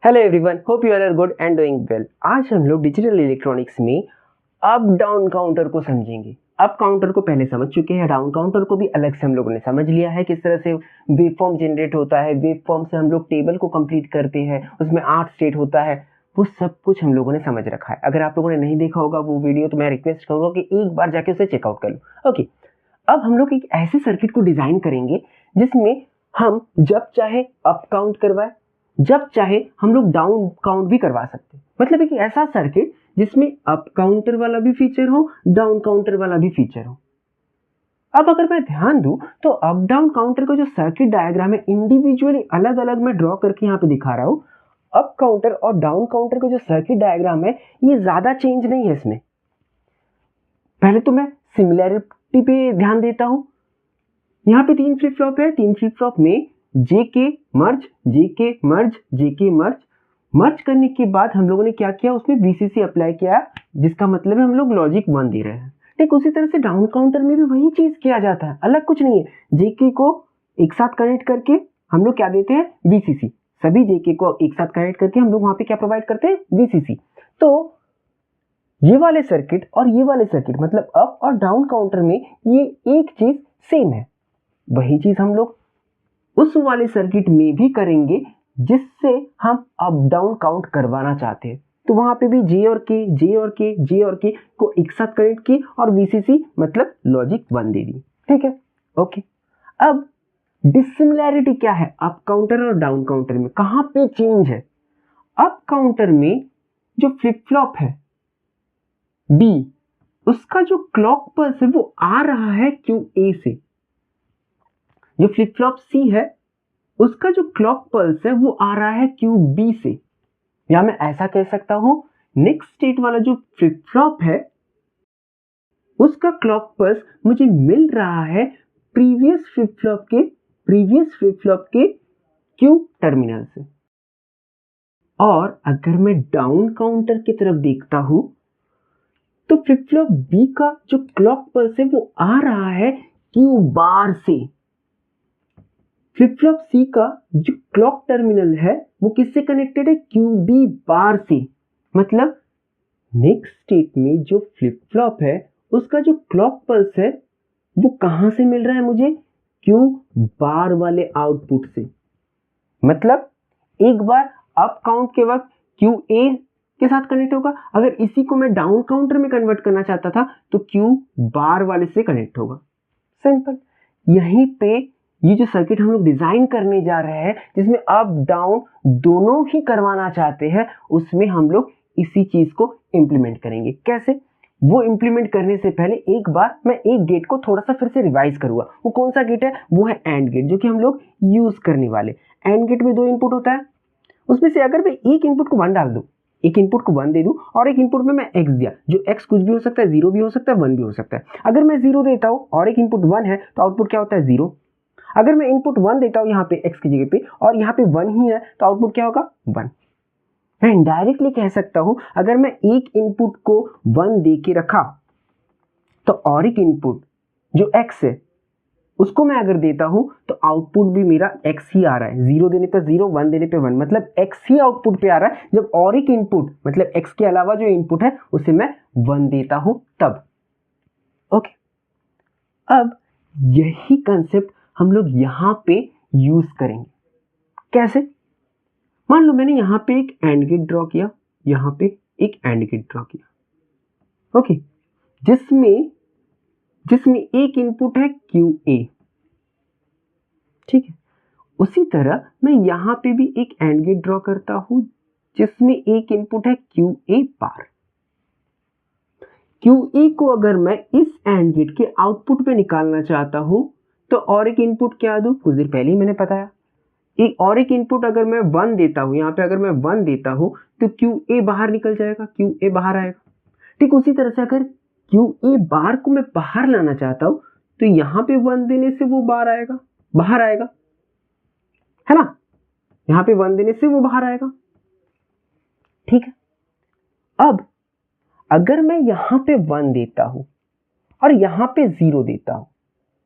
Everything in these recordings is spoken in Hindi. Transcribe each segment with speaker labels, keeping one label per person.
Speaker 1: Hello everyone, hope you are good and doing well. आज हम लोग डिजिटल इलेक्ट्रॉनिक्स में अप डाउन काउंटर को समझेंगे। अप काउंटर को पहले समझ चुके हैं, डाउन काउंटर को भी अलग से हम लोगों ने समझ लिया है, किस तरह से वेवफॉर्म जनरेट होता है। वेवफॉर्म से हम लोग टेबल को कंप्लीट करते हैं, उसमें 8 स्टेट होता है, वो सब कुछ हम लोगों ने समझ रखा है। अगर आप लोगों ने नहीं देखा होगा वो वीडियो तो मैं रिक्वेस्ट करूँगा कि एक बार जाके उसे चेकआउट कर लो। ओके, अब हम लोग एक ऐसे सर्किट को डिजाइन करेंगे जिसमें हम जब चाहे अप काउंट करवाए, जब चाहे हम लोग डाउन काउंट भी करवा सकते हैं। मतलब एक ऐसा सर्किट जिसमें अप काउंटर वाला भी फीचर हो, डाउन काउंटर वाला भी फीचर हो। अब अगर मैं ध्यान दूं तो अप डाउन काउंटर का जो सर्किट डायग्राम है इंडिविजुअली अलग अलग मैं ड्रॉ करके यहाँ पे दिखा रहा हूं। अप काउंटर और डाउन काउंटर का जो सर्किट डायग्राम है ये ज्यादा चेंज नहीं है इसमें। पहले तो मैं सिमिलैरिटी पे ध्यान देता हूं। यहाँ पे 3 फ्लिप फ्लॉप है, 3 फ्लिप फ्लॉप में जेके मर्ज, जेके मर्ज, जेके मर्ज। मर्ज करने के बाद हम लोगों ने क्या किया, उसमें वीसीसी अप्लाई किया, जिसका मतलब है हम लोग लॉजिक 1 दे रहे हैं। ठीक उसी तरह से डाउन काउंटर में भी वही चीज किया जाता है, अलग कुछ नहीं है। जेके को एक साथ कनेक्ट करके हम लोग क्या देते हैं, वीसीसी। सभी जेके को एक साथ कनेक्ट करके हम लोग वहां पे क्या प्रोवाइड करते हैं, वीसीसी। तो ये वाले सर्किट और ये वाले सर्किट मतलब अप और डाउन काउंटर में ये एक चीज सेम है। वही चीज हम लोग उस वाले सर्किट में भी करेंगे जिससे हम अप डाउन काउंट करवाना चाहते हैं। तो वहां पे भी जे और के, जे और के, जे और के को एक साथ कनेक्ट की और वीसीसी मतलब लॉजिक 1 दे दी। ठीक है, ओके। अब डिसिमिलैरिटी क्या है अप काउंटर और डाउन काउंटर में, कहां पे चेंज है? अप काउंटर में जो फ्लिप फ्लॉप है बी, उसका जो क्लॉक पल्स है वो आ रहा है क्यू ए से। जो फ्लिप फ्लॉप सी है उसका जो क्लॉक पल्स है वो आ रहा है क्यू बी से। या मैं ऐसा कह सकता हूं, नेक्स्ट स्टेट वाला जो फ्लिप फ्लॉप है उसका क्लॉक पल्स मुझे मिल रहा है प्रीवियस फ्लिप फ्लॉप के क्यू टर्मिनल से। और अगर मैं डाउन काउंटर की तरफ देखता हूं तो फ्लिप फ्लॉप बी का जो क्लॉक पल्स है वो आ रहा है क्यू बार से। फ्लिप फ्लॉप सी का जो क्लॉक टर्मिनल है वो किससे कनेक्टेड है, क्यू बी बार से। मतलब नेक्स्ट स्टेट में जो फ्लिप फ्लॉप है उसका जो क्लॉक पल्स है वो कहां से मिल रहा है मुझे, क्यू बार वाले आउटपुट से। मतलब एक बार अप काउंट के वक्त क्यू ए के साथ कनेक्ट होगा, अगर इसी को मैं डाउन काउंटर में कन्वर्ट करना चाहता था तो क्यू बार वाले से कनेक्ट होगा। सिंपल। यहीं पे ये जो सर्किट हम लोग डिजाइन करने जा रहे हैं जिसमें अप डाउन दोनों ही करवाना चाहते हैं, उसमें हम लोग इसी चीज को इंप्लीमेंट करेंगे। कैसे? वो इंप्लीमेंट करने से पहले एक बार मैं एक गेट को थोड़ा सा फिर से रिवाइज करूंगा। वो कौन सा गेट है? वो है एंड गेट, जो कि हम लोग यूज करने वाले। एंड गेट में 2 इनपुट होता है, उसमें से अगर मैं एक इनपुट को 1 डाल दूं, एक इनपुट को 1 दे दूं और एक इनपुट में मैं x दिया, जो x कुछ भी हो सकता है, 0 भी हो सकता है, 1 भी हो सकता है। अगर मैं 0 देता हूं और एक इनपुट 1 है तो आउटपुट क्या होता है, 0। अगर मैं इनपुट 1 देता हूं यहाँ पे x की जगह पे और यहाँ पे 1 ही है तो आउटपुट क्या होगा, 1। मैं इनडायरेक्टली कह सकता हूं, अगर मैं एक इनपुट को 1 दे के रखा तो और एक इनपुट जो x है उसको मैं अगर देता हूं तो आउटपुट भी मेरा x ही आ रहा है। 0 देने पे 0, 1 देने पे 1, मतलब x ही आउटपुट पे आ रहा है। जब और एक इनपुट मतलब x के अलावा जो इनपुट है उसे मैं 1 देता हूं तब। ओके, अब यही कंसेप्ट हम लोग यहां पे यूज करेंगे। कैसे? मान लो मैंने यहां पे एक एंड गेट ड्रॉ किया, यहां पे एक एंड गेट ड्रॉ किया। ओके, जिसमें एक इनपुट है क्यू ए। ठीक है, उसी तरह मैं यहां पे भी एक एंड गेट ड्रॉ करता हूं जिसमें एक इनपुट है Q A bar. Q A को अगर मैं इस एंड गेट के आउटपुट पे निकालना चाहता हूं तो और एक इनपुट क्या दूं, कुछ देर पहले ही मैंने बताया। एक और एक इनपुट अगर मैं 1 देता हूं, यहां पे अगर मैं 1 देता हूं तो क्यू ए बाहर निकल जाएगा, क्यू ए बाहर आएगा। ठीक उसी तरह से अगर क्यू ए बार को मैं बाहर लाना चाहता हूं तो यहां पे 1 देने से वो बाहर आएगा, है ना। यहां पे 1 देने से वो बाहर आएगा। ठीक है, अब अगर मैं यहां पे 1 देता हूं और यहां पे 0 देता हूं,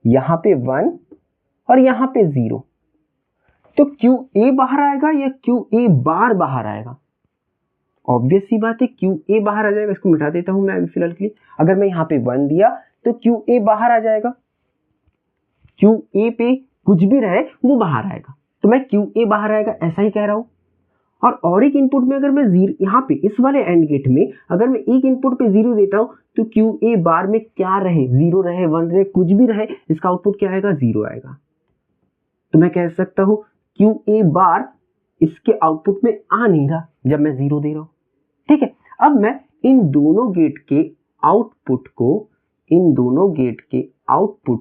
Speaker 1: यहां पे 1 और यहां पे 0, तो क्यू ए बाहर आएगा या क्यू ए बार बाहर आएगा? ऑब्वियस सी बात है क्यू ए बाहर आ जाएगा। इसको मिटा देता हूं मैं अभी फिलहाल के लिए। अगर मैं यहाँ पे 1 दिया तो क्यू ए बाहर आ जाएगा, क्यू ए पे कुछ भी रहे वो बाहर आएगा, तो मैं क्यू ए बाहर आएगा ऐसा ही कह रहा हूं। और एक इनपुट में अगर मैं यहाँ पे इस वाले एंड गेट में अगर मैं एक इनपुट पे 0 देता हूं तो क्यू ए बार में क्या रहे, 0 रहे, 1 रहे, कुछ भी रहे, इसका आउटपुट क्या आएगा? 0 आएगा। तो मैं कह सकता हूं क्यू ए बार इसके आउटपुट में आ नहीं रहा जब मैं 0 दे रहा हूं। ठीक है, अब मैं इन दोनों गेट के आउटपुट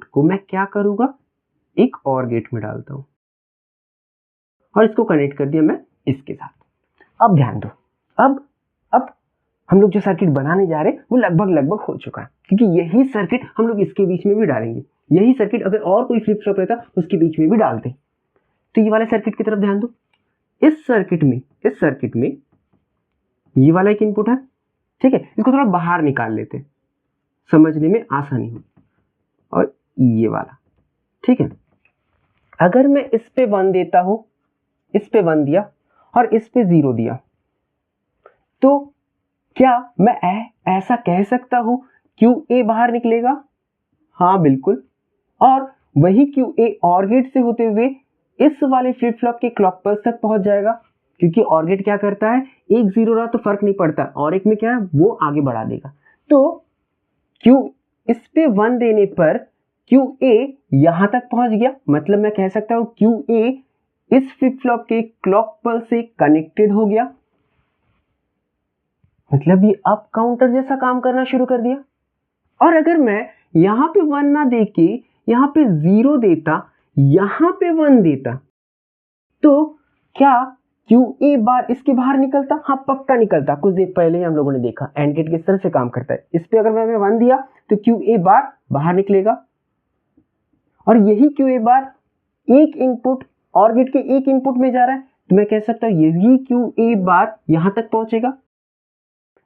Speaker 1: को मैं क्या करूंगा? एक और गेट में डालता हूं और इसको कनेक्ट कर दिया मैं इसके साथ। अब ध्यान दो, अब हम लोग जो सर्किट बनाने जा रहे हैं वो लगभग हो चुका है, क्योंकि यही सर्किट हम लोग इसके बीच में भी डालेंगे। यही सर्किट अगर और कोई फ्लिप फ्लॉप रहता उसके बीच में भी डालते। तो ये वाले सर्किट की तरफ ध्यान दो। इस सर्किट में ये वाला एक इनपुट है, ठीक है, इसको थोड़ा बाहर निकाल लेते, समझने में आसानी हो। और ये वाला, ठीक है, अगर मैं इस पे 1 देता हूं, इस पे 1 दिया और इस पे 0 दिया, तो क्या मैं ऐसा कह सकता हूं क्यू ए बाहर निकलेगा? हाँ बिल्कुल। और वही क्यू ए और गेट से होते हुए इस वाले फ्लिप फ्लॉप के क्लॉक पल्स तक पहुंच जाएगा, क्योंकि और गेट क्या करता है, एक 0 रहा तो फर्क नहीं पड़ता, और एक में क्या है वो आगे बढ़ा देगा। तो क्यू इस पे 1 देने पर क्यू ए यहां तक पहुंच गया, मतलब मैं कह सकता हूं क्यू ए इस फ्लिप फ्लॉप के क्लॉक पल्स से कनेक्टेड हो गया, मतलब ये अप काउंटर जैसा काम करना शुरू कर दिया। और अगर मैं यहां पे 1 ना देके यहां पे 0 देता, यहां पे 1 देता, तो क्या क्यू ए बार इसके बाहर निकलता? हाँ पक्का निकलता। कुछ देर पहले हम लोगों ने देखा एंड गेट किस तरह से काम करता है। इस पे अगर मैंने 1 दिया तो क्यू ए बार बाहर निकलेगा, और यही क्यू ए बार एक इनपुट और गेट के एक इनपुट में जा रहा है, तो मैं कह सकता हूं यही क्यू ए बार यहां तक पहुंचेगा।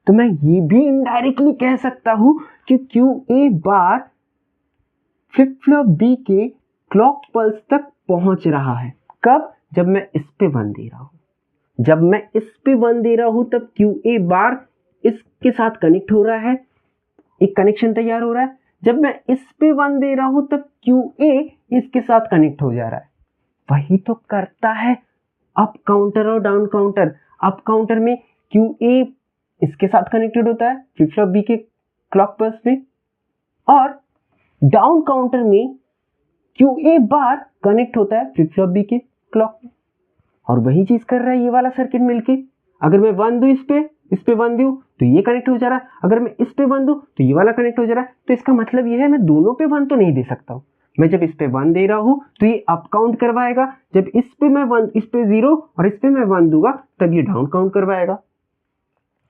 Speaker 1: तो मैं ये भी इनडायरेक्टली कह सकता हूं कि Q A bar flip flop B के क्लॉक पल्स तक पहुंच रहा है। कब? जब मैं इस पे 1 दे रहा हूं। जब मैं इस पे 1 दे रहा हूं तब क्यू ए बार इसके साथ कनेक्ट हो रहा है, एक कनेक्शन तैयार हो रहा है। जब मैं इस पे 1 दे रहा हूं तब क्यू ए इसके साथ कनेक्ट हो जा रहा है। वही तो करता है अप काउंटर और डाउन काउंटर। अप काउंटर में क्यू ए इसके साथ कनेक्टेड होता है फ्लिप फ्लॉप बी के क्लॉक पल्स में, और डाउन काउंटर में क्यू ए बार कनेक्ट होता है फ्लिप फ्लॉप बी के क्लॉक में। और वही चीज कर रहा है ये वाला सर्किट मिलके। अगर मैं 1 दूं इस पे 1 दूं तो ये कनेक्ट हो जा रहा है, अगर मैं इस पे 1 दूं तो ये वाला कनेक्ट हो जा रहा है। तो इसका मतलब ये है मैं दोनों पे 1 तो नहीं दे सकता हूं। मैं जब इस पे 1 दे रहा हूं तो ये अप काउंट करवाएगा, जब इस पे मैं 1, इस पे 0 और इस पे मैं 1 दूंगा तब ये डाउन काउंट करवाएगा।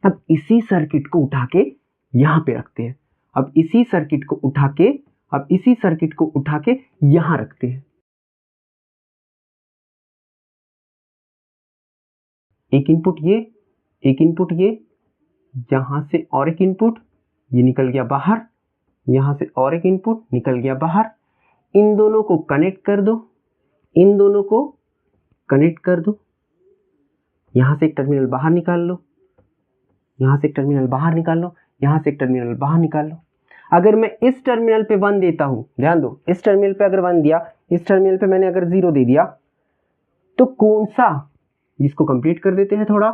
Speaker 1: अब इसी सर्किट को उठा के यहां पे रखते हैं। अब इसी सर्किट को उठा के यहां रखते हैं। एक इनपुट ये, यहां से और एक इनपुट, ये निकल गया बाहर, यहां से और एक इनपुट निकल गया बाहर। इन दोनों को कनेक्ट कर दो, यहां से एक टर्मिनल बाहर निकाल लो, यहां से एक टर्मिनल बाहर निकाल लो। अगर मैं इस टर्मिनल पे 1 देता हूं, ध्यान दो, इस टर्मिनल पे अगर 1 दिया, इस टर्मिनल पे मैंने अगर 0 दे दिया, तो कौन सा, इसको कंप्लीट कर देते हैं थोड़ा।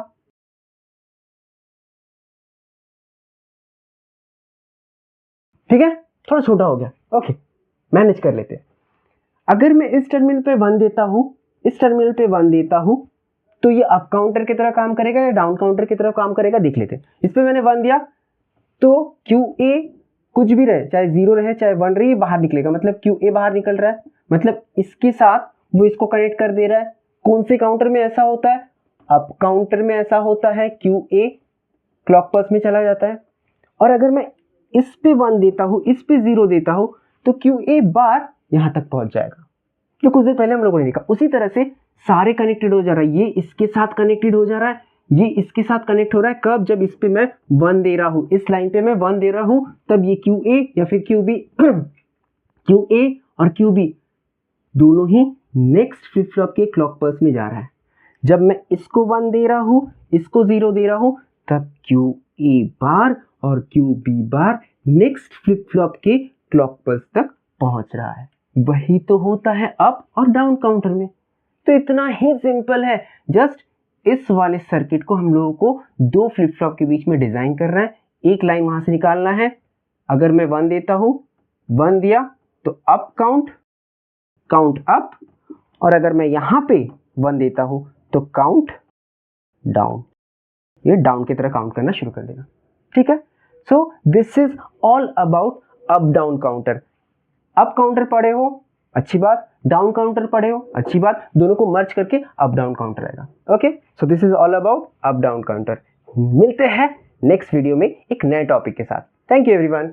Speaker 1: ठीक है, थोड़ा छोटा हो गया, ओके, मैनेज कर लेते हैं। अगर मैं इस टर्मिनल पे 1 देता हूं, तो ये अप काउंटर की तरह काम करेगा या डाउन काउंटर की तरह काम करेगा, देख लेते हैं। इस पे मैंने 1 दिया तो क्यू ए कुछ भी रहे, चाहे 0 रहे चाहे 1 रहे, बाहर निकलेगा, मतलब क्यू ए बाहर निकल रहा है, मतलब इसके साथ वो इसको कनेक्ट कर दे रहा है। कौन से काउंटर में ऐसा होता है? अप काउंटर में ऐसा होता है, क्यू ए क्लॉक पल्स में चला जाता है। और अगर मैं इस पे 1 देता हूं, इस पे 0 देता हूं, तो क्यू ए बार यहां तक पहुंच जाएगा, जो कुछ देर पहले हम लोगों ने देखा। उसी तरह से सारे कनेक्टेड हो जा रहा है, ये इसके साथ कनेक्टेड हो जा रहा है, ये इसके साथ कनेक्ट हो रहा है। कब? जब इस पे मैं 1 दे रहा हूं, इस लाइन पे मैं 1 दे रहा हूं, तब ये क्यू ए या फिर क्यू बी क्यू ए और क्यू बी दोनों ही नेक्स्ट फ्लिप फ्लॉप के क्लॉक पल्स में जा रहा है। जब मैं इसको 1 दे रहा हूँ, इसको 0 दे रहा हूँ, तब QA बार और QB बार नेक्स्ट फ्लिप फ्लॉप के क्लॉक पल्स तक पहुंच रहा है। वही तो होता है अप और डाउन काउंटर में। तो इतना ही सिंपल है। जस्ट इस वाले सर्किट को हम लोगों को दो फ्लिप फ्लॉप के बीच में डिजाइन करना है। एक लाइन वहां से निकालना है। अगर मैं 1 देता हूं, 1 दिया तो अप काउंट अप, और अगर मैं यहां पे 1 देता हूं तो काउंट डाउन। ये डाउन की तरह काउंट करना शुरू कर देगा। ठीक है। So this is all about up down counter. Up counter पढ़े हो, अच्छी बात। डाउन काउंटर पढ़े हो, अच्छी बात। दोनों को मर्ज करके अप डाउन काउंटर आएगा। Okay, so this is all about up down counter. मिलते हैं नेक्स्ट वीडियो में एक नए टॉपिक के साथ। Thank you everyone.